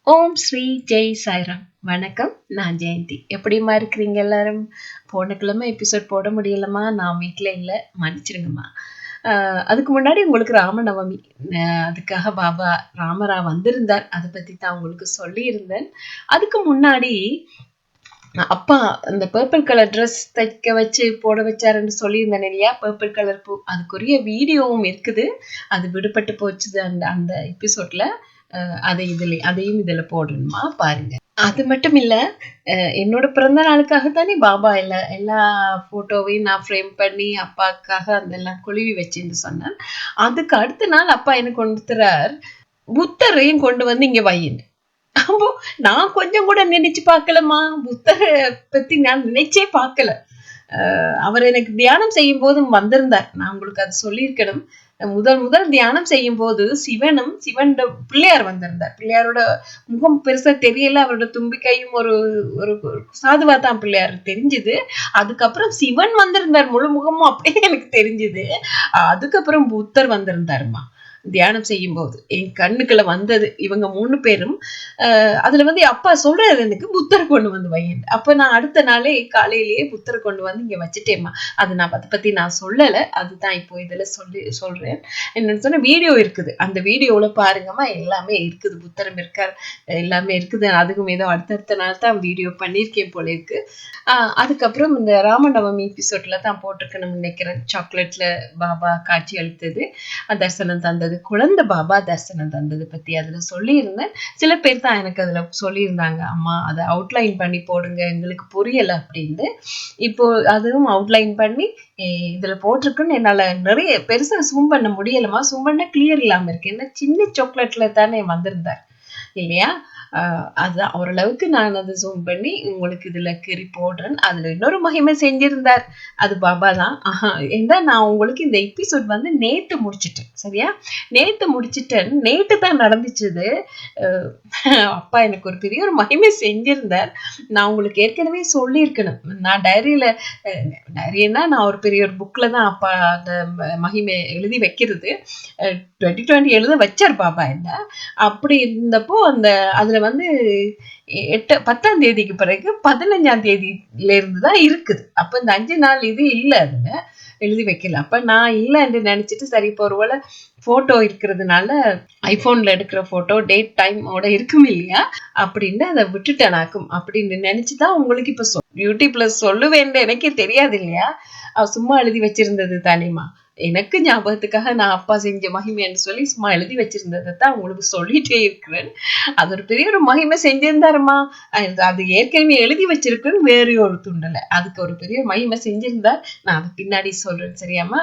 ஓம் ஸ்ரீ ஜெய் சாய்ராம். வணக்கம், நான் ஜெயந்தி. எப்படிம்மா இருக்கிறீங்க எல்லாரும்? போன கிழமை எபிசோட் போட முடியலம்மா, நான் வீட்டில் இல்லை, மன்னிச்சிருங்கம்மா. அதுக்கு முன்னாடி உங்களுக்கு ராமநவமி, அதுக்காக பாபா ராமரா வந்திருந்தார், அதை பற்றி தான் உங்களுக்கு சொல்லியிருந்தேன். அதுக்கு முன்னாடி அப்பா அந்த பர்பிள் கலர் ட்ரெஸ் தைக்க வச்சு போட வச்சாருன்னு சொல்லியிருந்தேன் இல்லையா, பர்பிள் கலர் பூ, அதுக்குரிய வீடியோவும் இருக்குது. அது விடுபட்டு போச்சுது அந்த அந்த எபிசோட்ல. அதையும் இதுல போடணுமா பாருங்க. அது மட்டும் இல்ல, என்னோட பிறந்த நாளுக்காக தானே பாபா எல்லா போட்டோவையும் நான் ஃப்ரேம் பண்ணி அப்பாக்காக அதெல்லாம் குழுவி வச்சுன்னு சொன்னேன். அதுக்கு அடுத்த நாள் அப்பா எனக்கு கொடுத்துறார், புத்தரையும் கொண்டு வந்து இங்க வையின்னு. அப்போ நான் கொஞ்சம் கூட நினைச்சு பார்க்கலமா, புத்தரை பத்தி நான் நினைச்சே பார்க்கல. அவர் எனக்கு தியானம் செய்யும் போதும் வந்திருந்தார். நான் உங்களுக்கு அது சொல்லியிருக்கணும். முதல் தியானம் செய்யும் போது சிவன் பிள்ளையார் வந்திருந்தார். பிள்ளையாரோட முகம் பெருசா தெரியல, அவரோட தும்பிக்கையும் ஒரு ஒரு சாதுவா தான் பிள்ளையார் தெரிஞ்சுது. அதுக்கப்புறம் சிவன் வந்திருந்தார், முழு முகமும் அப்படியே எனக்கு தெரிஞ்சுது. அதுக்கப்புறம் புத்தர் வந்திருந்தாருமா தியானம் செய்யும் போது என் கண்ணுக்குள்ள வந்தது இவங்க 3 பேரும். அதுல வந்து அப்பா சொல்றாரு எனக்கு புத்தர் கொண்டு வந்து வையன். அப்ப நான் அடுத்த நாளே காலையிலேயே புத்தரை கொண்டு வந்து இங்க வச்சுட்டேம்மா. அது நான் அதை பத்தி நான் சொல்லல, அதுதான் இப்போ இதுல சொல்றேன். என்னன்னு சொன்ன வீடியோ இருக்குது, அந்த வீடியோல பாருங்கம்மா, எல்லாமே இருக்குது, புத்தரம் இருக்கார், எல்லாமே இருக்குது. அதுக்கும் ஏதோ அடுத்தடுத்த நாள் தான் வீடியோ பண்ணியிருக்கேன் போல இருக்கு. அதுக்கப்புறம் இந்த ராமநவமி எபிசோட்ல தான் போட்டிருக்கணும்னு நினைக்கிறேன். சாக்லேட்ல பாபா காட்சி அளித்தது, தரிசனம் தந்தது, குழந்தை பாபா தரிசனம் தந்தது பத்தி அதுல சொல்லியிருந்தேன். சில பேர் தான் எனக்கு அதுல சொல்லியிருந்தாங்க, அம்மா அதை அவுட்லைன் பண்ணி போடுங்க, எங்களுக்கு புரியல அப்படின்னு. இப்போ அதுவும் அவுட்லைன் பண்ணி இதுல போட்டிருக்குன்னு என்னால நிறைய பெருசா ஜூம் பண்ண முடியலமா. ஜூம் பண்ண கிளியர் இல்லாம இருக்கு, என்ன சின்ன சாக்லேட்ல தானே வந்திருந்தார் இல்லையா. அதுதான் ஓரளவுக்கு நான் அதை ஜூம் பண்ணி உங்களுக்கு இதுல கீறி போடுறேன். அதுல இன்னொரு மகிமை செஞ்சிருந்தார், அது பாபா தான். ஏன்னா நான் உங்களுக்கு இந்த எபிசோட் வந்து நேத்து முடிச்சிட்டேன், சரியா? நேத்து முடிச்சிட்டேன், நேத்து தான் நடந்துச்சுது. அப்பா எனக்கு ஒரு பெரிய ஒரு மகிமை செஞ்சிருந்தார். நான் உங்களுக்கு ஏற்கனவே சொல்லியிருக்கணும். நான் டைரின்னா நான் ஒரு பெரிய ஒரு புக்ல தான் அப்பா அந்த மகிமை எழுதி வைக்கிறது. 2020 எழுத வச்சார் பாபா என்ன. அப்படி இருந்தப்போ அதுல வந்து 10ஆம் தேதிக்கு பிறகு 15ஆம் தேதியில இருந்துதான் இருக்குது. அப்ப இந்த 5 நாள் இது இல்ல, அதுல எழுதி வைக்கல. அப்ப நான் இல்ல என்று நினைச்சிட்டு, சரி இப்போ ஒருவேளை போட்டோ இருக்கிறதுனால ஐபோன்ல எடுக்கிற போட்டோ டேட் டைமோட இருக்கும் இல்லையா அப்படின்னு அதை விட்டுட்டேனாக்கும் அப்படின்னு நினைச்சுதான் உங்களுக்கு இப்ப யூடியூப்ல சொல்லுவேன், எனக்கே தெரியாது இல்லையா. சும்மா எழுதி வச்சிருந்தது தானேமா, எனக்கு ஞாபகத்துக்காக நான் அப்பா செஞ்ச மகிமைன்னு சொல்லி சும்மா எழுதி வச்சிருந்ததை தான் உங்களுக்கு சொல்லிட்டே இருக்கிறேன். அது ஒரு பெரிய ஒரு மகிமை செஞ்சிருந்தாருமா. அது ஏற்கனவே எழுதி வச்சிருக்குன்னு வேறு ஒரு துண்டல, அதுக்கு ஒரு பெரிய மகிமை செஞ்சிருந்தார். நான் அது பின்னாடி சொல்றேன், சரியாமா?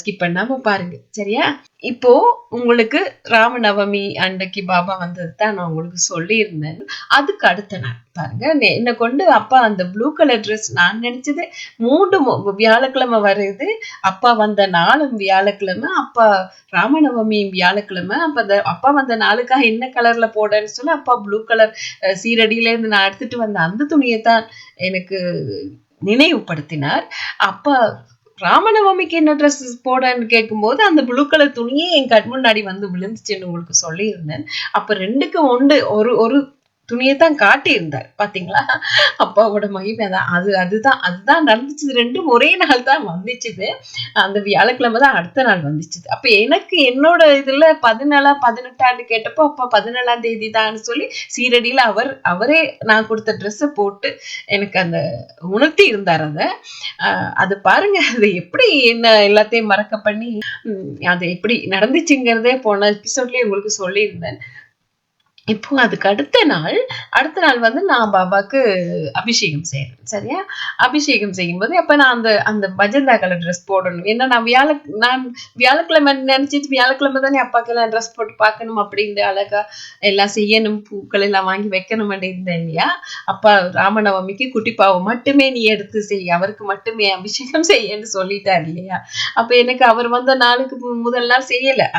ஸ்கிப் பண்ணாம பாருங்க, சரியா? இப்போ உங்களுக்கு ராமநவமி அன்றைக்கு பாபா வந்தது தான் நான் உங்களுக்கு சொல்லியிருந்தேன். அதுக்கு அடுத்த நாள் பாருங்க, என்னை கொண்டு அப்பா அந்த ப்ளூ கலர் ட்ரெஸ், நான் நினைச்சது 3 வியாழக்கிழமை வருது, அப்பா வந்த நாளும் வியாழக்கிழமை, அப்பா ராமநவமியும் வியாழக்கிழமை. அப்ப அப்பா வந்த நாளுக்காக என்ன கலர்ல போடன்னு சொல்லி அப்பா ப்ளூ கலர் சீரடியில இருந்து நான் எடுத்துட்டு வந்த அந்த துணியை தான் எனக்கு நினைவுபடுத்தினார். அப்பா ராமநவமிக்கு என்ன ட்ரெஸ் போடன்னு கேட்கும்போது அந்த ப்ளூ கலர் துணியே என் கண் முன்னாடி வந்து விழுந்துச்சுன்னு உங்களுக்கு சொல்லியிருந்தேன். அப்ப 2க்கு ஒரு துணியை தான் காட்டியிருந்தார், பாத்தீங்களா? அப்பாவோட மகிமை தான் அதுதான் நடந்துச்சு. 2ம் ஒரே நாள் தான் வந்துச்சுது. அந்த வியாழக்கிழமை தான் அடுத்த நாள் வந்துச்சுது. அப்ப எனக்கு என்னோட இதுல 17 18 கேட்டப்போ அப்பா 17ஆம் தேதி தான் சொல்லி சீரடியில அவரே நான் கொடுத்த ட்ரெஸ்ஸை போட்டு எனக்கு அந்த உணர்த்தி இருந்தார். அது பாருங்க, அது எப்படி என்ன எல்லாத்தையும் மறக்க பண்ணி அது எப்படி நடந்துச்சுங்கிறதே போன எபிசோட்லயே உங்களுக்கு சொல்லியிருந்தேன். இப்போ அதுக்கு அடுத்த நாள் வந்து நான் பாபாக்கு அபிஷேகம் செய்யறேன், சரியா? அபிஷேகம் செய்யும்போது அப்ப நான் அந்த மஜந்தா கலர் ட்ரெஸ் போடணும். ஏன்னா நான் வியாழக்கிழமை நினைச்சிட்டு, வியாழக்கிழமை தானே அப்பாக்கு எல்லாம் ட்ரெஸ் போட்டு பார்க்கணும் அப்படின்னு அழகா எல்லாம் செய்யணும், பூக்கள் எல்லாம் வாங்கி வைக்கணும் இருந்தேன் இல்லையா. அப்பா ராமநவமிக்கு குட்டிப்பாவை மட்டுமே நீ எடுத்து செய், அவருக்கு மட்டுமே அபிஷேகம் செய்யன்னு சொல்லிட்டார் இல்லையா. அப்ப எனக்கு அவர் வந்த நாளுக்கு முதல் நாள் செய்யல,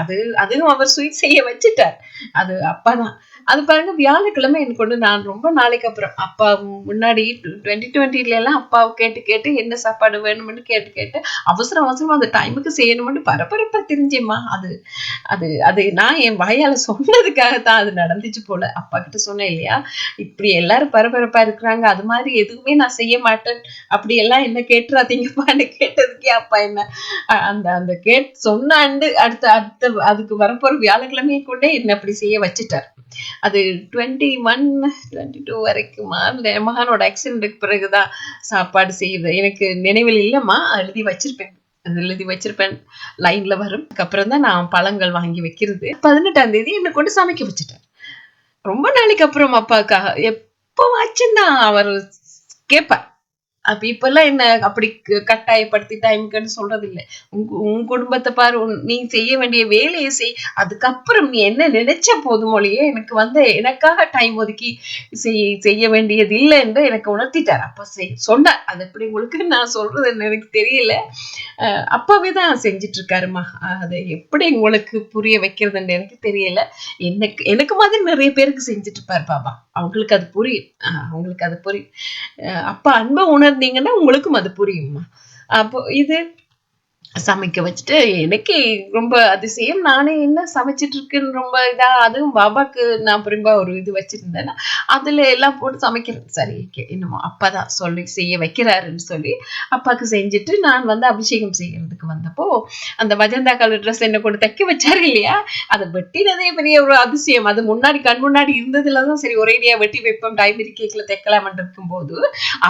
அதுவும் அவர் ஸ்வீட் செய்ய வச்சுட்டார். அது அப்பாதான் அது பாருங்க வியாழக்கிழமை எனக்கு கொண்டு நான் ரொம்ப நாளைக்கு அப்புறம் அப்பா முன்னாடி 2020 எல்லாம் அப்பாவை கேட்டு கேட்டு என்ன சாப்பாடு வேணும்னு கேட்டு கேட்டு அவசரமா அந்த டைமுக்கு செய்யணும்னு பரபரப்பா தெரிஞ்சேம்மா. அது அது அது நான் என் வாயால சொன்னதுக்காகத்தான் அது நடந்துச்சு போல. அப்பா கிட்ட சொன்னேன் இல்லையா, இப்படி எல்லாரும் பரபரப்பா இருக்கிறாங்க, அது மாதிரி எதுவுமே நான் செய்ய மாட்டேன், அப்படி எல்லாம் என்ன கேட்டுறாதீங்கப்பான்னு கேட்டதுக்கே அப்பா என்ன அந்த அந்த சொன்ன அடுத்த அடுத்த அதுக்கு வரப்போற வியாழக்கிழமையை கொண்டே என்ன அப்படி செய்ய வச்சுட்டார். அது 21 22 வரைக்குமா மகனோட ஆக்சிடென்ட்க்கு பிறகுதான் சாப்பாடு செய்யுது. எனக்கு நினைவில் இல்லம்மா, எழுதி வச்சிருப்பேன் லைன்ல வரும். அதுக்கப்புறம் தான் நான் பழங்கள் வாங்கி வைக்கிறது. 18ஆம் தேதி என்ன கொண்டு சமைக்க வச்சுட்டேன். ரொம்ப நாளைக்கு அப்புறம் அப்பாவுக்காக எப்போ வாச்சுதான் அவர் கேட்பார். அப்ப இப்பெல்லாம் என்ன அப்படி கட்டாயப்படுத்தி டைமுக்குன்னு சொல்றது இல்லை. உன் குடும்பத்தை பாரு, நீ செய்ய வேண்டிய வேலையை செய், அதுக்கப்புறம் நீ என்ன நினைச்ச போதும் மொழியே எனக்கு எனக்காக டைம் ஒதுக்கி செய்ய வேண்டியது இல்லை என்று எனக்கு உணர்த்திட்டார். அப்ப சொன்னார். அது எப்படி உங்களுக்கு நான் சொல்றது எனக்கு தெரியல, அப்பாவே தான் செஞ்சிட்டு இருக்காருமா. அதை எப்படி உங்களுக்கு புரிய வைக்கிறதுன்னு எனக்கு தெரியல. எனக்கு மாதிரி நிறைய பேருக்கு செஞ்சுட்டு இருப்பாரு பாபா. அவங்களுக்கு அது புரியும். அப்ப அன்பை உணர்ந்தீங்கன்னா உங்களுக்கும் அது புரியுமா. அப்போ இது சமைக்க வச்சுட்டு எனக்கு ரொம்ப அதிசயம். நானே என்ன சமைச்சிட்டு இருக்குன்னு ரொம்ப அதுவும் பாபாக்கு நான் புரியும்பா ஒரு இது வச்சிருந்தேன்னா அதுல எல்லாம் போட்டு சமைக்கிறது. சரி, என்னமோ அப்பாதான் சொல்லி செய்ய வைக்கிறாருன்னு சொல்லி அப்பாவுக்கு செஞ்சுட்டு நான் அபிஷேகம் செய்யறதுக்கு வந்தப்போ அந்த வஜந்தா கலர் ட்ரெஸ் என்ன கொண்டு தைக்க வச்சாரு இல்லையா, அதை வெட்டினதே பெரிய ஒரு அதிசயம். அது கண் முன்னாடி இருந்ததுலதான் சரி ஒரேடியா வெட்டி வைப்போம், டைமரி கேக்ல தைக்கலாம்னு இருக்கும் போது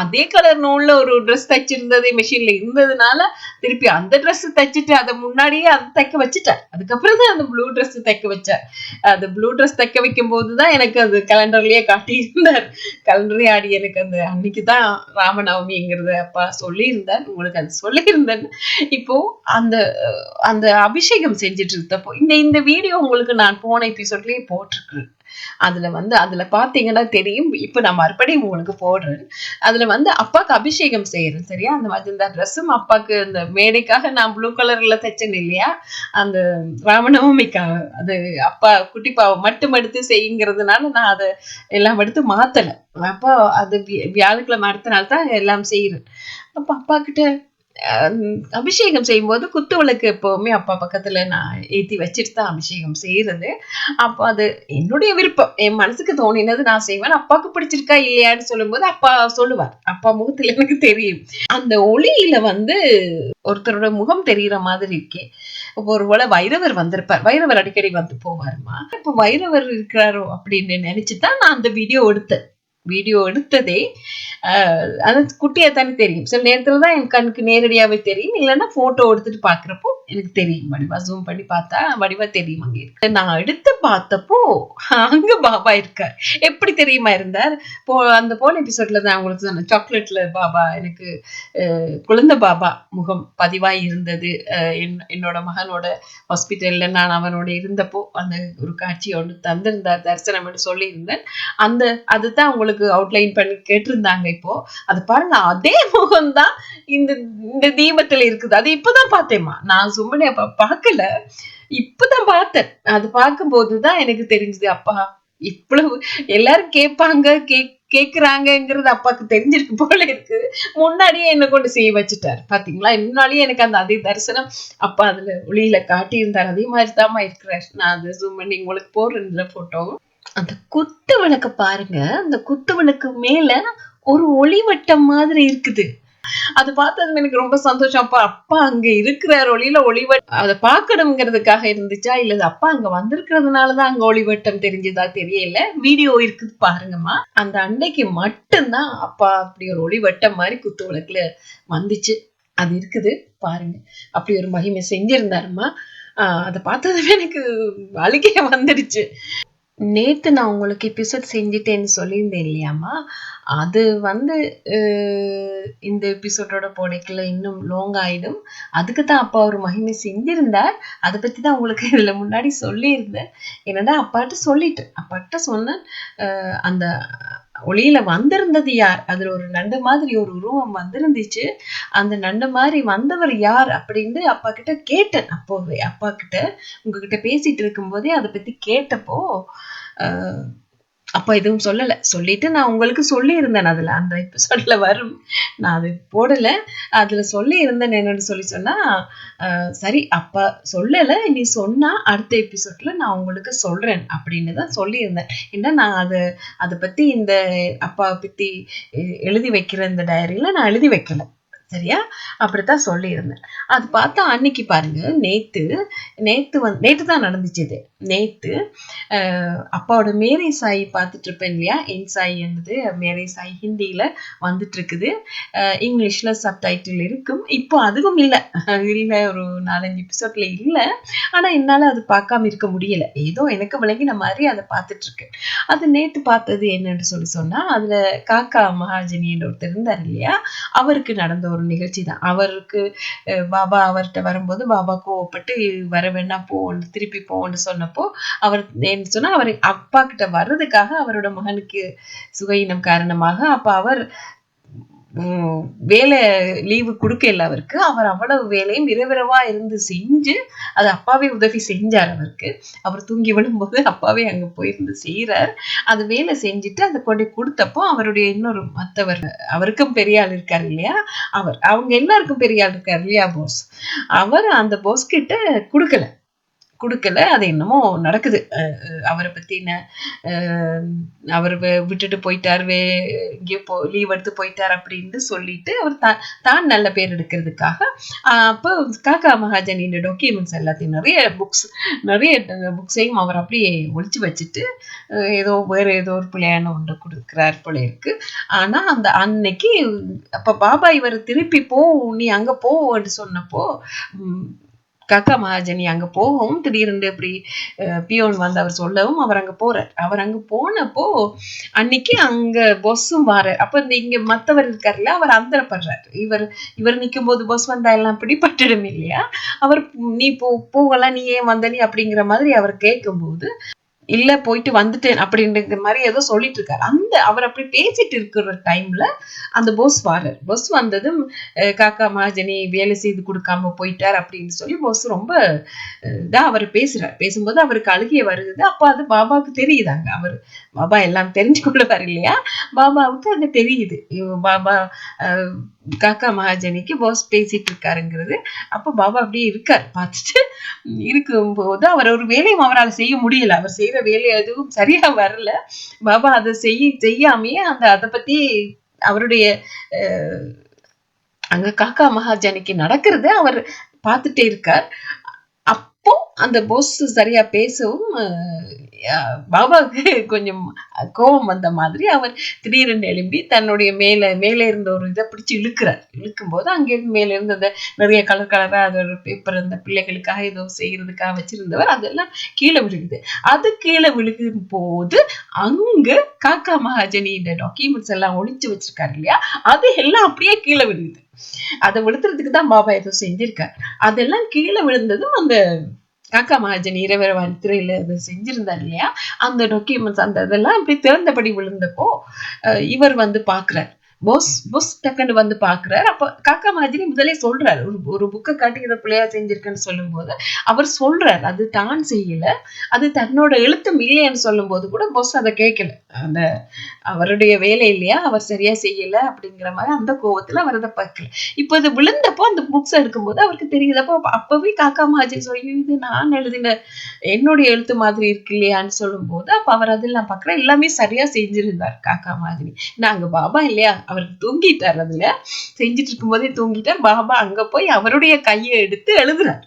அதே கலர் நூல்ல ஒரு ட்ரெஸ் தைச்சிருந்ததே மெஷின்ல இருந்ததுனால திருப்பி அந்த ட்ரெஸ் தைச்சிட்டு அதை முன்னாடியே அதை தைக்க வச்சுட்டேன். அதுக்கப்புறம் தான் அந்த ப்ளூ ட்ரெஸ் தைக்க வச்சேன். அந்த ப்ளூ ட்ரெஸ் தைக்க வைக்கும் போதுதான் எனக்கு அது கலண்டர்லயே காட்டி இருந்தார். கலண்டரே ஆடி எனக்கு அந்த அன்னைக்குதான் ராமநவமிங்கிறத அப்பா சொல்லியிருந்தேன். உங்களுக்கு அது சொல்லியிருந்தேன். இப்போ அந்த அந்த அபிஷேகம் செஞ்சுட்டு இருந்தப்போ இந்த வீடியோ உங்களுக்கு நான் போன எபிசோட்லயே போட்டிருக்கிறேன். அதுல பாத்தீங்கன்னா தெரியும். இப்ப நான் மறுபடியும் உங்களுக்கு போடுறேன். அதுல அப்பாக்கு அபிஷேகம் செய்யறேன். சரியா, அந்த மாதிரி இந்த ட்ரெஸ்ஸும் அப்பாக்கு இந்த மேடைக்காக நான் ப்ளூ கலர்ல தைச்சேன் இல்லையா, அந்த ராமநவமிக்காக அது அப்பா குட்டி பாவம் மட்டும் எடுத்து செய்யுங்கிறதுனால நான் அதை எல்லாம் எடுத்து மாத்தல. அப்போ அது வியாழக்கிழமை அடுத்த நாள் தான் எல்லாம் செய்யறேன். அப்ப அப்பா கிட்ட அபிஷேகம் செய்யும்போது குத்து விளக்கு எப்பவுமே அப்பா பக்கத்துல நான் ஏத்தி வச்சுட்டு தான் அபிஷேகம் செய்யறது. அப்போ அது என்னுடைய விருப்பம், என் மனசுக்கு தோணினது நான் செய்வேன். அப்பாவுக்கு பிடிச்சிருக்கா இல்லையான்னு சொல்லும்போது அப்பா சொல்லுவார். அப்பா முகத்துல எனக்கு தெரியும். அந்த ஒளியில ஒருத்தரோட முகம் தெரிகிற மாதிரி இருக்கே. ஒருவேளை வைரவர் வந்திருப்பார். வைரவர் அடிக்கடி போவாருமா. இப்ப வைரவர் இருக்கிறாரோ அப்படின்னு நினைச்சுதான் நான் அந்த வீடியோ எடுத்ததே அது குட்டியா தானே தெரியும். சில நேரத்துலதான் என் கண்ணுக்கு நேரடியாவே தெரியும், இல்லைன்னா போட்டோ எடுத்துட்டு பாக்குறப்போ எனக்கு தெரியும். வடிவா ஜூம் பண்ணி பார்த்தா வடிவா தெரியும் அங்க இருக்கு. நான் எடுத்து பார்த்தப்போ அங்க பாபா இருக்கார். எப்படி தெரியுமா இருந்தார்? அந்த போன எபிசோட்ல தான் உங்களுக்கு சொன்ன சாக்லேட்ல பாபா எனக்கு குழந்தை பாபா முகம் பதிவாய் இருந்தது. என்னோட மகனோட ஹாஸ்பிட்டல்ல நான் அவனோட இருந்தப்போ அந்த ஒரு காட்சி ஒன்று தந்திருந்தார், தரிசனம் சொல்லியிருந்தேன். அதுதான் உங்களுக்கு அவுட்லைன் பண்ணி கேட்டிருந்தாங்க. இப்போ அது பாருங்க, அதே முகம்தான் இந்த தீபத்துல இருக்குது. அது இப்பதான் பார்த்தேம்மா. நான் சும்மனே அப்ப பார்க்கல, இப்பதான் பார்த்தேன். அது பார்க்கும் போதுதான் எனக்கு தெரிஞ்சது, அப்பா இவ்வளவு எல்லாரும் கேக்குறாங்கிறது அப்பாக்கு தெரிஞ்சிருக்கு போல இருக்கு. முன்னாடியே என்ன கொண்டு செய்ய வச்சுட்டாரு பாத்தீங்களா. முன்னாடியே எனக்கு அந்த அதே தரிசனம் அப்பா அதுல ஒளியில காட்டி இருந்தார். அதே மாதிரி தான் இருக்கிறார். நான் அது ஜூம் பண்ணி உங்களுக்கு போடுறேன் போட்டோ. அந்த குத்து விளக்கு பாருங்க, அந்த குத்து விளக்கு மேல ஒரு ஒளிவட்டம் மாதிரி இருக்குது. அது பார்த்தது எனக்கு ரொம்ப சந்தோஷம். அப்பா அங்க இருக்கிறார், ஒளிவட்டம் அதை பார்க்கணுங்கிறதுக்காக இருந்துச்சா, இல்ல அப்பா அங்க வந்திருக்கிறதுனாலதான் அங்க ஒளிவட்டம் தெரிஞ்சதா தெரியல. வீடியோ இருக்குது பாருங்கம்மா. அந்த அன்னைக்கு மட்டும்தான் அப்பா அப்படி ஒரு ஒளிவட்டம் மாதிரி குத்து விளக்குல வந்துச்சு. அது இருக்குது பாருங்க. அப்படி ஒரு மகிமை செஞ்சிருந்தாருமா. அதை பார்த்ததுமே எனக்கு அழுகைய வந்துடுச்சு. நேத்து நான் உங்களுக்கு எபிசோட் செஞ்சுட்டேன்னு சொல்லியிருந்தேன் இல்லையாம்மா, அது இந்த எபிசோடோட போடைக்குள்ள இன்னும் லாங் ஆயிடும். அதுக்கு தான் அப்பா ஒரு மகிமை செஞ்சிருந்தார். அதை பத்தி தான் உங்களுக்கு இதுல முன்னாடி சொல்லியிருந்தேன். என்னடா அப்பாட்ட சொன்னேன், அந்த ஒளியில வந்திருந்தது யார், அதுல ஒரு நண்டு மாதிரி ஒரு உருவம் வந்திருந்துச்சு. அந்த நண்டு மாதிரி வந்தவர் யார் அப்படின்னு அப்பா கிட்ட கேட்டேன். அப்பா கிட்ட உங்ககிட்ட பேசிட்டு இருக்கும் போதே அதை பத்தி கேட்டப்போ அப்ப எதுவும் சொல்லல. சொல்லிட்டு நான் உங்களுக்கு சொல்லியிருந்தேன் அதுல. அந்த எபிசோட்ல வரும். நான் அது போடல. அதுல சொல்லியிருந்தேன் என்னன்னு சொன்னா, சரி அப்ப சொல்லல. நீ சொன்னா அடுத்த எபிசோட்ல நான் உங்களுக்கு சொல்றேன் அப்படின்னு தான் சொல்லியிருந்தேன். ஏன்னா நான் அத பத்தி இந்த அப்பாவ பத்தி எழுதி வைக்கிற இந்த டைரியில நான் எழுதி வைக்கல. சரியா? அப்படித்தான் சொல்லியிருந்தேன். அது பார்த்தா அன்னைக்கு பாருங்க, நேத்து தான் நடந்துச்சு இது. நேத்து அப்பாவோட மேரை சாய் பார்த்துட்டு இருப்பேன் இல்லையா, என் சாய் என்பது மேரை சாய் ஹிந்தியில வந்துட்டு இருக்குது. இங்கிலீஷ்ல சப்டைட்டில் இருக்கும். இப்போ அதுவும் இல்லை, ஒரு 4-5 எபிசோட்ல இல்லை. ஆனா என்னால அது பார்க்காம இருக்க முடியல. ஏதோ எனக்கு விளங்கின மாதிரி அதை பார்த்துட்டு இருக்கேன். அது நேத்து பார்த்தது என்னன்னு சொன்னா, அதுல காக்கா மகாஜனி என்ற ஒருத்தர் இருந்தார் இல்லையா, அவருக்கு நடந்த ஒரு நிகழ்ச்சி தான். அவருக்கு பாபா அவர்கிட்ட வரும்போது பாபா கோவப்பட்டு வர வேணா போன்னு திருப்பி போன்னு சொன்னப்போ அவர் என்ன சொன்னா, அவர் அப்பா கிட்ட வர்றதுக்காக அவரோட மகனுக்கு சுகையினம் காரணமாக அப்ப அவர் வேலை லீவு கொடுக்கல அவருக்கு. அவர் அவ்வளவு வேலையும் இரவிரவா இருந்து செஞ்சு அது அப்பாவே உதவி செஞ்சார் அவருக்கு. அவர் தூங்கி விழும்போது அப்பாவே அங்க போயிருந்து செய்யறார். அது வேலை செஞ்சுட்டு அதை கொண்டு கொடுத்தப்போ அவருடைய இன்னொரு மத்தவர், அவருக்கும் பெரிய ஆள் இருக்காரு இல்லையா, அவங்க எல்லாருக்கும் பெரிய ஆள் இருக்காரு இல்லையா போஸ், அவர் அந்த போஸ் கிட்ட கொடுக்கல. அது என்னமோ நடக்குது. அவரை பத்தின அவர் விட்டுட்டு போயிட்டார், எங்கேயோ லீவ் எடுத்து போயிட்டார் அப்படின்னு சொல்லிட்டு அவர் தான் நல்ல பேர் எடுக்கிறதுக்காக அப்போ காக்கா மகாஜனின் டாக்குமெண்ட்ஸ் எல்லாத்தையும் நிறைய புக்ஸையும் அவர் அப்படியே ஒழிச்சு வச்சுட்டு வேற ஏதோ ஒரு பிள்ளையான ஒன்று கொடுக்குறார் போல இருக்கு. ஆனா அந்த அன்னைக்கு அப்ப பாபா இவர் திருப்பி நீ அங்க போன்னு சொன்னப்போ காக்கா மகாஜனி அங்க போகவும் திடீர்னு இப்படி பியோன் வந்து அவர் சொல்லவும் அவர் அங்க போறார். அவர் அங்க போனப்போ அன்னைக்கு அங்க பொஸ்ஸும் வார. அப்ப இங்க மத்தவர் இருக்காருல்ல, அவர் அந்தரப்படுறாரு. இவர் நிக்கும் போது பொஸ் வந்தா எல்லாம் பிடிபட்டுடும் இல்லையா, அவர் நீ போகலாம், நீ ஏன் வந்த நீ அப்படிங்கிற மாதிரி அவர் கேட்கும் போது இல்ல போயிட்டு வந்துட்டேன் அப்படின்ற மாதிரி ஏதோ சொல்லிட்டு இருக்காரு. அவர் அப்படி பேசிட்டு இருக்கிற டைம்ல அந்த பொஸ் வந்ததும் காக்கா மகாஜனி வேலை செய்து கொடுக்காம போயிட்டார் அப்படின்னு சொல்லி பொஸ் ரொம்ப இதா அவர் பேசும்போது அவருக்கு அழுகிய வருது. அப்ப அது பாபாவுக்கு தெரியுதாங்க. பாபா எல்லாம் தெரிஞ்சு கொள்ளுவார் இல்லையா, பாபாவுக்கு அது தெரியுது. பாபா காக்கா மகாஜனிக்கு பாஸ் பேசிட்டு இருக்காருங்கிறது. அப்ப பாபா அப்படியே இருக்காரு. பார்த்துட்டு இருக்கும்போது அவர் ஒரு வேலையும் அவரால் செய்ய முடியல. அவர் செய்யற வேலை எதுவும் சரியா வரல. பாபா அதை செய்யாமையே அதை பத்தி அவருடைய அங்க காக்கா மகாஜனிக்கு நடக்கிறது அவர் பார்த்துட்டே இருக்கார். அப்போ அந்த போஸ் சரியா பேசவும் பாபாவுக்கு கொஞ்சம் கோபம் வந்த மாதிரி அவர் திடீரென்று எழும்பி தன்னுடைய மேலே இருந்த ஒரு இதை பிடிச்சு இழுக்கும் போது அங்கிருந்து மேல இருந்து அந்த நிறைய கலரா அது ஒரு பேப்பர் அந்த பிள்ளைகளுக்காக ஏதோ செய்யறதுக்காக வச்சிருந்தவர் அதெல்லாம் கீழே விழுகுது. அது கீழே விழுகும் போது அங்க காக்கா மகாஜனியோட டாக்குமெண்ட்ஸ் எல்லாம் ஒளிச்சு வச்சிருக்காரு இல்லையா, அது எல்லாம் அப்படியே கீழே விழுகுது. அதை விழுத்துறதுக்கு தான் பாபா ஏதோ செஞ்சிருக்காரு. அதெல்லாம் கீழே விழுந்ததும் அந்த காக்கா மகாஜன் இரவரவான் திரையில அதை செஞ்சிருந்தார் இல்லையா, அந்த டாக்குமெண்ட்ஸ் அந்த இதெல்லாம் இப்படி திறந்தபடி விழுந்தப்போ இவர் வந்து பாக்குறார். போஸ் டக்குன்னு வந்து பாக்குறாரு. அப்ப காக்கா மகாஜனி முதலே சொல்றாரு, ஒரு புக்கை காட்டி இதை பிள்ளையா செஞ்சிருக்கேன்னு சொல்லும் போது அவர் சொல்றாரு அது தான் செய்யல, அது தன்னோட எழுத்தும் இல்லைன்னு சொல்லும் போது கூட போஸ் அதை கேட்கல. அந்த அவருடைய வேலை இல்லையா, அவர் சரியா செய்யல அப்படிங்கிற மாதிரி அந்த கோவத்துல அவர் அதை பார்க்கல. இப்போ இது விழுந்தப்போ அந்த புக்ஸ் எடுக்கும்போது அவருக்கு தெரியுது. அப்பவே காக்கா மகாஜன் சொல்லி இது நான் எழுதின என்னுடைய எழுத்து மாதிரி இருக்கு இல்லையான்னு சொல்லும் போது அப்ப அவர் அதெல்லாம் பாக்குற எல்லாமே சரியா செஞ்சிருந்தார் காக்கா மாதிரி. நாங்க பாபா இல்லையா, அவருக்கு தூங்கிட்டார். அதுல செஞ்சிட்டு இருக்கும் போதே தூங்கிட்டார். பாபா அங்க போய் அவருடைய கையை எடுத்து எழுதுறார்.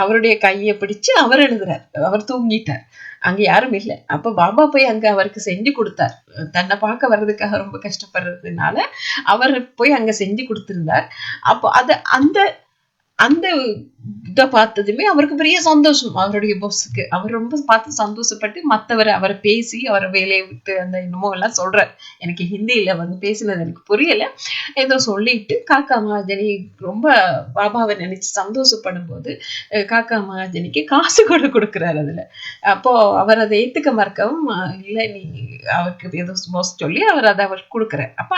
அவருடைய கையை பிடிச்சு அவர் எழுதுறார். அவர் தூங்கிட்டார். அங்க யாரும் இல்லை. அப்ப பாபா போய் அங்க அவருக்கு செஞ்சு கொடுத்தார். தன்னை பார்க்க வர்றதுக்காக ரொம்ப கஷ்டப்படுறதுனால அவர் போய் அங்க செஞ்சு கொடுத்திருந்தார். அப்போ அந்த இதை பார்த்ததுமே அவருக்கு பெரிய சந்தோஷம். அவருடைய பாஸுக்கு அவர் ரொம்ப பார்த்து சந்தோஷப்பட்டு மற்றவர் அவரை பேசி அவரை வேலையை விட்டு அந்த என்னமோ எல்லாம் சொல்றாரு. எனக்கு ஹிந்தியில வந்து பேசினது எனக்கு புரியல. ஏதோ சொல்லிட்டு காக்கா மகாஜனி ரொம்ப பாபாவை நினைச்சு சந்தோஷப்படும் போது காக்கா மகாஜனிக்கு காசு கூட கொடுக்குறாரு அதுல. அப்போ அவர் அதை ஏத்துக்க மறக்கவும் இல்லை, நீ அவருக்கு ஏதோ சொல்லி அவர் அதை அவர் கொடுக்குறாரு. அப்ப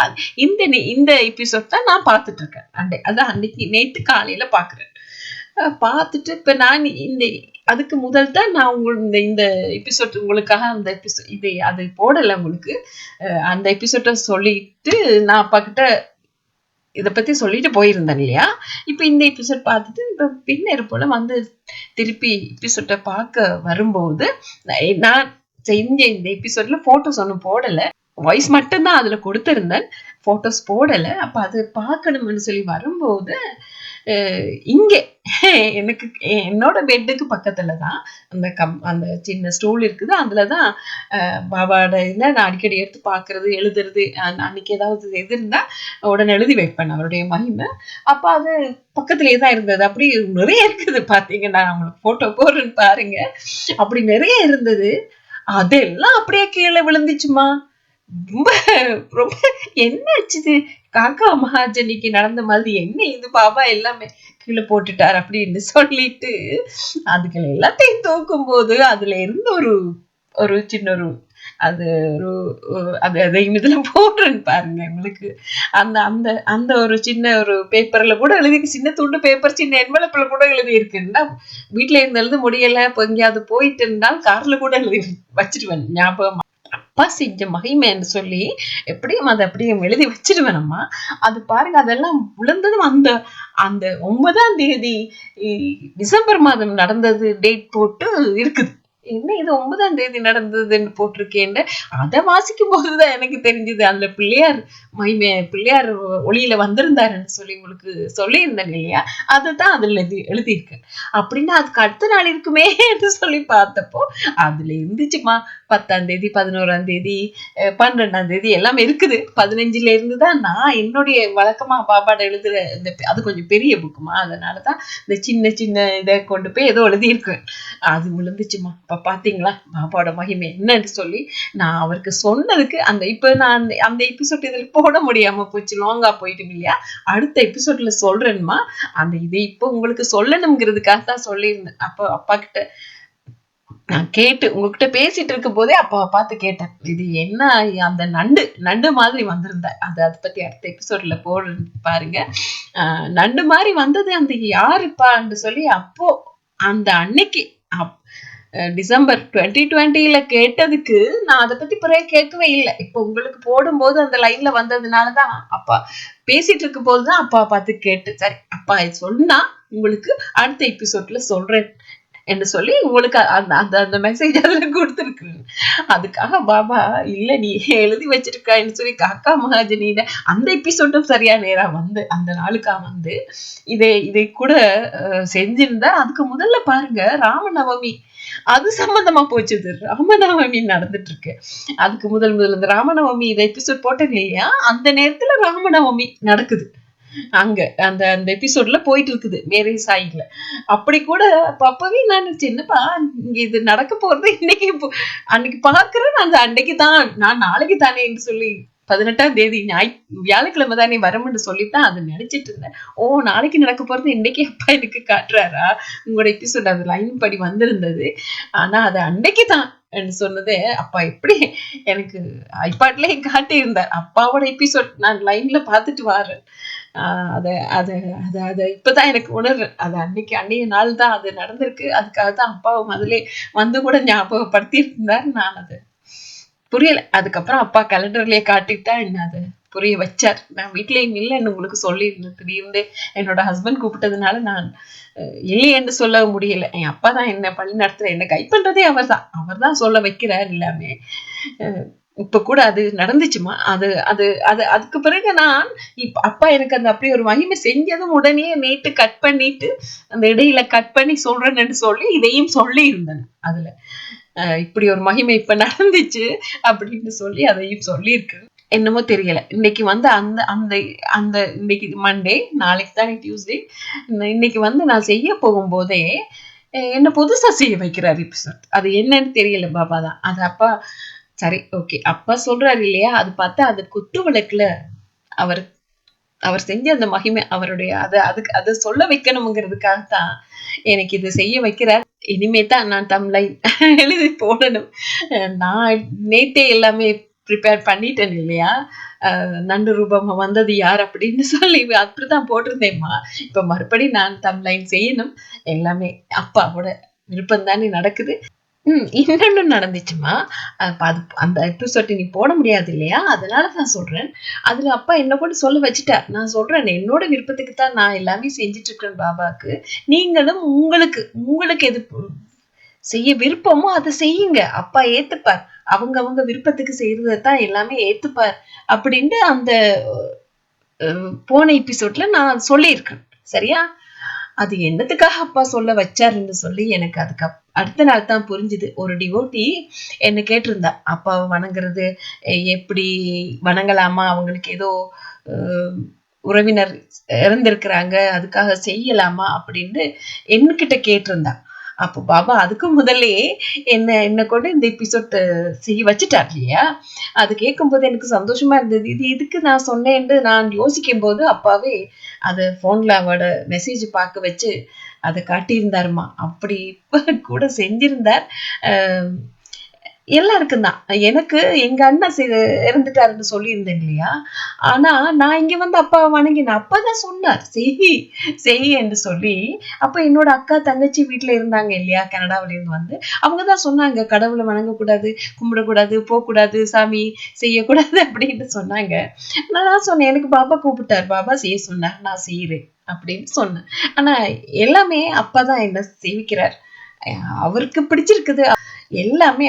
இந்த எபிசோட் தான் நான் பார்த்துட்டு இருக்கேன். அதான் அன்னைக்கு நேற்று காலையில பார்க்குறேன். பார்த்துட்டு இப்ப நான் அதுக்கு முதல் தான் நான் இந்த இந்த எபிசோட் உங்களுக்காக அந்த எபிசோட் இது அது போடலை உங்களுக்கு. அந்த எபிசோட சொல்லிட்டு நான் அப்பா கிட்ட இதை பத்தி சொல்லிட்டு போயிருந்தேன் இல்லையா. இப்ப இந்த எபிசோட் பார்த்துட்டு இப்ப பின்னர் போல வந்து திருப்பி எபிசோட பார்க்க வரும்போது நான் செஞ்ச இந்த எபிசோட்ல போட்டோஸ் ஒன்றும் போடல, வாய்ஸ் மட்டும்தான் அதுல கொடுத்திருந்தேன், போட்டோஸ் போடல. அப்ப அது பார்க்கணும்னு சொல்லி வரும்போது இங்க எனக்கு என்னோட பெட்டுக்கு பக்கத்துல தான் அந்த சின்ன ஸ்டூல் இருக்குது. அதுலதான் பாபாவோட இதுல நான் அடிக்கடி எடுத்து பாக்குறது, எழுதுறது, அன்னைக்கு ஏதாவது இது இருந்தா உடனே எழுதி வைப்பேன் அவருடைய மகிமை. அப்ப அது பக்கத்துலயே தான் இருந்தது. அப்படி நிறைய இருக்குது பாத்தீங்கன்னா, அவங்களுக்கு போட்டோ போடுறேன்னு பாருங்க, அப்படி நிறைய இருந்தது. அதெல்லாம் அப்படியே கீழே விழுந்துச்சுமா. ரொம்ப ரொம்ப என்ன ஆச்சுது, காக்கா மகாஜனிக்கு நடந்த மாதிரி என்ன இது பாபா எல்லாமே கீழே போட்டுட்டார் அப்படின்னு சொல்லிட்டு அதுகளை எல்லாத்தையும் தூக்கும் போது அதுல இருந்து ஒரு ஒரு சின்ன ஒரு அது ஒரு அது அதையும் இதுல போடுறேன்னு பாருங்க உங்களுக்கு. அந்த அந்த அந்த ஒரு சின்ன ஒரு பேப்பர்ல கூட எழுதி, சின்ன துண்டு பேப்பர் சின்ன என்வலப்ல கூட எழுதி இருக்குன்னா, வீட்டுல இருந்து எழுத முடியல, இப்போ எங்கேயாவது போயிட்டு இருந்தால் கார்ல கூட எழுதி வச்சிருவேன் ஞாபகமா. அப்பா செஞ்ச மகிமைன்னு சொல்லி எப்படியும் அதை அப்படியே எழுதி வச்சிருவேனம்மா. அது பாருங்க, அதெல்லாம் விழுந்ததும் அந்த அந்த 9ஆம் தேதி டிசம்பர் மாதம் நடந்தது டேட் போட்டு இருக்குது. என்ன இது 9ஆம் தேதி நடந்ததுன்னு போட்டிருக்கேன். அதை வாசிக்கும் போதுதான் எனக்கு தெரிஞ்சது அதுல பிள்ளையார் மகிமை, பிள்ளையார் ஒளியில வந்திருந்தாருன்னு சொல்லி உங்களுக்கு சொல்லியிருந்தேன் இல்லையா. அதுதான் அதுல எழுதியிருக்கேன். அப்படின்னா அதுக்கு அடுத்த நாள் இருக்குமே என்று சொல்லி பார்த்தப்போ அதுல இருந்துச்சுமா. 10ஆம் தேதி, 11ஆம் தேதி, 12ஆம் தேதி எல்லாம் இருக்குது. 15ல இருந்துதான் நான் என்னுடைய வழக்கமா பாபாட எழுதுற இந்த, அது கொஞ்சம் பெரிய புக்குமா, அதனாலதான் இந்த சின்ன சின்ன இதை கொண்டு போய் ஏதோ எழுதியிருக்கேன். அது விழுந்துச்சுமா. அப்ப பாத்தீங்களா பாபாவோட மகிமை என்னன்னு சொல்லி நான் அவருக்கு சொன்னதுக்கு அந்த இப்ப நான் அந்த எபிசோட் இதுல போட முடியாம போச்சு, லாங்கா போயிட்டு இல்லையா. அடுத்த எபிசோட்ல சொல்றேன்மா. அந்த இதை இப்ப உங்களுக்கு சொல்லணுங்கிறதுக்காக தான் சொல்லியிருந்தேன். அப்ப அப்பா கிட்ட நான் கேட்டு உங்ககிட்ட பேசிட்டு இருக்கும் போதே அப்பாவை பார்த்து கேட்டேன், இது என்ன அந்த நண்டு நண்டு மாதிரி வந்திருந்த அது, அதை பத்தி அடுத்த எபிசோட்ல போடுறேன் பாருங்க. நண்டு மாதிரி வந்தது அந்த யாருப்பான்னு சொல்லி அப்போ அந்த அன்னைக்கு டிசம்பர் 2020 கேட்டதுக்கு நான் அதை பத்தி பிறகு கேட்கவே இல்லை. இப்ப உங்களுக்கு போடும்போது அந்த லைன்ல வந்ததுனாலதான் அப்பா பேசிட்டு இருக்கும் போதுதான் அப்பா பார்த்து கேட்டு, சரி அப்பா சொன்னா உங்களுக்கு அடுத்த எபிசோட்ல சொல்றேன் என்று சொல்லி உங்களுக்கு அந்த அந்த அந்த மெசேஜ் அதுல கொடுத்துருக்கு. அதுக்காக பாபா இல்ல நீ எழுதி வச்சிருக்கான்னு சொல்லி காக்கா மகாஜனியில அந்த எபிசோடும் சரியா நேரா வந்து அந்த நாளுக்கா வந்து இதை கூட செஞ்சிருந்தா. அதுக்கு முதல்ல பாருங்க ராமநவமி அது சம்பந்தமா போச்சுது. ராமநவமி நடந்துட்டு இருக்கு. அதுக்கு முதல் இந்த ராமநவமி இதை எபிசோட் போட்டேன் இல்லையா, அந்த நேரத்துல ராமநவமி நடக்குது அங்க அந்த அந்த எபிசோட்ல போயிட்டு இருக்குது மேரே சாயில. அப்படி கூட அப்பவே நான் என்னப்பா இங்க இது நடக்க போறது இன்னைக்கு அன்னைக்கு பாக்குறேன், அந்த அன்னைக்கு தான் நான் நாளைக்கு தானே என்று சொல்லி 18ஆம் தேதி வியாழக்கிழமை தானே வரும்னு சொல்லித்தான் அதை நினைச்சிட்டு இருந்தேன். ஓ நாளைக்கு நடக்க போறது இன்னைக்கு அப்பா எனக்கு காட்டுறாரா, உங்களோட எபிசோட் அது லைன் படி வந்திருந்தது. ஆனா அது அன்னைக்கு தான் சொன்னது அப்பா எப்படி எனக்கு ஐபாட்லயே காட்டி இருந்தார். அப்பாவோட எபிசோட் நான் லைன்ல பாத்துட்டு வரேன். அத அத அத அத இப்பதான் எனக்கு உணர்றேன். அது அன்னைக்கு அன்னைய நாள் தான் அது நடந்திருக்கு. அதுக்காக தான் அப்பாவும் அதுல வந்து கூட ஞாபகப்படுத்தி இருந்தார். நான் அது புரியல. அதுக்கப்புறம் அப்பா கேலண்டர்லயே காட்டிட்டா என்ன அது புரிய வச்சார். நான் வீட்லயும் இல்லைன்னு உங்களுக்கு சொல்லியிருந்தேன். திடீர்னு என்னோட ஹஸ்பண்ட் கூப்பிட்டதுனால நான் இல்லையென்று சொல்ல முடியல. என் அப்பா தான் என்ன பள்ளி நடத்துற, என்ன கைட் பண்றதே அவர் தான் சொல்ல வைக்கிறார் எல்லாமே. இப்ப கூட அது நடந்துச்சுமா. அது அது அது அதுக்கு பிறகு நான் இப்ப அப்பா எனக்கு அந்த அப்படி ஒரு மகிமை செஞ்சதும் உடனே நேட்டு கட் பண்ணிட்டு அந்த இடையில கட் பண்ணி சொல்றேன்னு சொல்லி இதையும் சொல்லி இருந்தேன். அதுல இப்படி ஒரு மகிமை இப்ப நடந்துச்சு அப்படின்னு சொல்லி அதையும் சொல்லியிருக்கு. என்னமோ தெரியல, இன்னைக்கு வந்து அந்த அந்த அந்த இன்னைக்கு மண்டே, நாளைக்கு தானே டியூஸ்டே. இன்னைக்கு வந்து நான் செய்ய போகும்போதே என்ன புதுசா செய்ய வைக்கிறார் எபிசோட். அது என்னன்னு தெரியல. பாபா தான் அது. அப்பா சரி ஓகே அப்பா சொல்றாரு இல்லையா, அது பார்த்தா அது குத்து விளக்குல அவர் அவர் செஞ்ச அந்த மகிமை அவருடைய அதுக்கு அதை சொல்ல வைக்கணுங்கிறதுக்காகத்தான் எனக்கு இது செய்ய வைக்கிறார். இனிமே தான் நான் தம்லைன் எழுதி போடணும். நான் நேத்தே எல்லாமே ப்ரிப்பேர் பண்ணிட்டேன் இல்லையா, நண்டு ரூபமா வந்தது யார் அப்படின்னு சொல்லி அப்படிதான் போட்டிருந்தேம்மா. இப்ப மறுபடி நான் தம்லைன் செய்யணும் எல்லாமே அப்பாவோட விருப்பம் தானே நடக்குது. இன்னொன்னு நடந்துச்சுமா. அது அந்த எபிசோட் நீ போட முடியாது இல்லையா? அதனால நான் சொல்றேன். அதுல அப்பா என்ன கூட சொல்ல வச்சுட்டார். நான் சொல்றேன், என்னோட விருப்பத்துக்கு தான் நான் எல்லாமே செஞ்சுட்டு இருக்கிறேன் பாபாக்கு. நீங்களும் உங்களுக்கு உங்களுக்கு எது செய்ய விருப்பமோ அதை செய்யுங்க. அப்பா ஏத்துப்பார். அவங்க விருப்பத்துக்கு செய்யறதான் எல்லாமே ஏத்துப்பார் அப்படின்ட்டு அந்த போன எபிசோட்ல நான் சொல்லியிருக்கேன். சரியா? அது என்னத்துக்காக அப்பா சொல்ல வச்சாருன்னு சொல்லி எனக்கு அதுக்கு அடுத்த நாள் தான் புரிஞ்சுது. ஒரு டிவோட்டி என்ன கேட்டிருந்தா, அப்பாவை வணங்குறது எப்படி வணங்கலாமா, அவங்களுக்கு ஏதோ உறவினர் இறந்திருக்கிறாங்க, அதுக்காக செய்யலாமா அப்படின்னு என்கிட்ட கேட்டிருந்தா. அப்போ பாபா அதுக்கு முதல்லயே என்ன கொண்டு இந்த எபிசோட் செய்ய வச்சுட்டார் இல்லையா? அது கேட்கும்போது எனக்கு சந்தோஷமா இருந்தது. இது இதுக்கு நான் சொன்னேன்னு நான் யோசிக்கும் போது அப்பாவே அதை போன்ல அவட மெசேஜ் பார்க்க வச்சு அதை காட்டியிருந்தாருமா. அப்படி கூட செஞ்சிருந்தார். எல்லாருக்கும் தான். எனக்கு எங்க அண்ணன் இறந்துட்டாருன்னு சொல்லியிருந்தேன் இல்லையா? ஆனா நான் இங்க வந்து அப்பாவை வணங்கினேன். அப்பா தான் சொன்னார், செய் என்று சொல்லி. அப்ப என்னோட அக்கா தங்கச்சி வீட்டுல இருந்தாங்க இல்லையா, கனடாவில இருந்து வந்து அவங்க தான் சொன்னாங்க, கடவுளை வணங்கக்கூடாது, கும்பிடக்கூடாது, போகக்கூடாது, சாமி செய்யக்கூடாது அப்படின்னு சொன்னாங்க. நான் சொன்னேன், எனக்கு பாபா கூப்பிட்டார், பாபா செய்ய சொன்னார், நான் செய்யறேன் அப்படின்னு சொன்னேன். ஆனா எல்லாமே அப்பா தான் என்ன சேவிக்கிறார். அவருக்கு பிடிச்சிருக்குது எல்லாமே.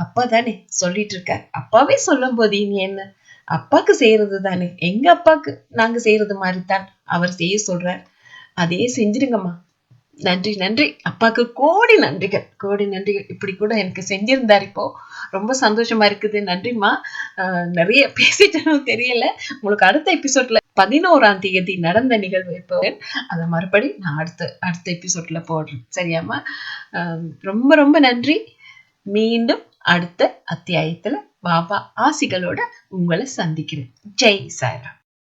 அப்பா தானே சொல்லிட்டு இருக்கார். அப்பாவே சொல்லும் போது இனி என்ன, அப்பாக்கு செய்யறது தானே. எங்க அப்பாக்கு நாங்க செய்யறது மாதிரிதான் அவர் செய்ய சொல்றார். அதே செஞ்சிருங்கம்மா. நன்றி நன்றி. அப்பாக்கு கோடி நன்றிகள், கோடி நன்றிகள். இப்படி கூட எனக்கு செஞ்சிருந்தார். இப்போ ரொம்ப சந்தோஷமா இருக்குது. நன்றிம்மா. நிறைய பேசிட்டனும் தெரியல. உங்களுக்கு அடுத்த எபிசோட்ல 11ஆம் தேதி நடந்த நிகழ்வு இப்போ அதை மறுபடி நான் அடுத்த எபிசோட்ல போடுறேன். சரியாம்மா? ரொம்ப ரொம்ப நன்றி. மீண்டும் அடுத்த அத்தியாயத்துல பாபா ஆசிகளோட உங்களை சந்திக்கிறேன். ஜெய் சாய்ராம்.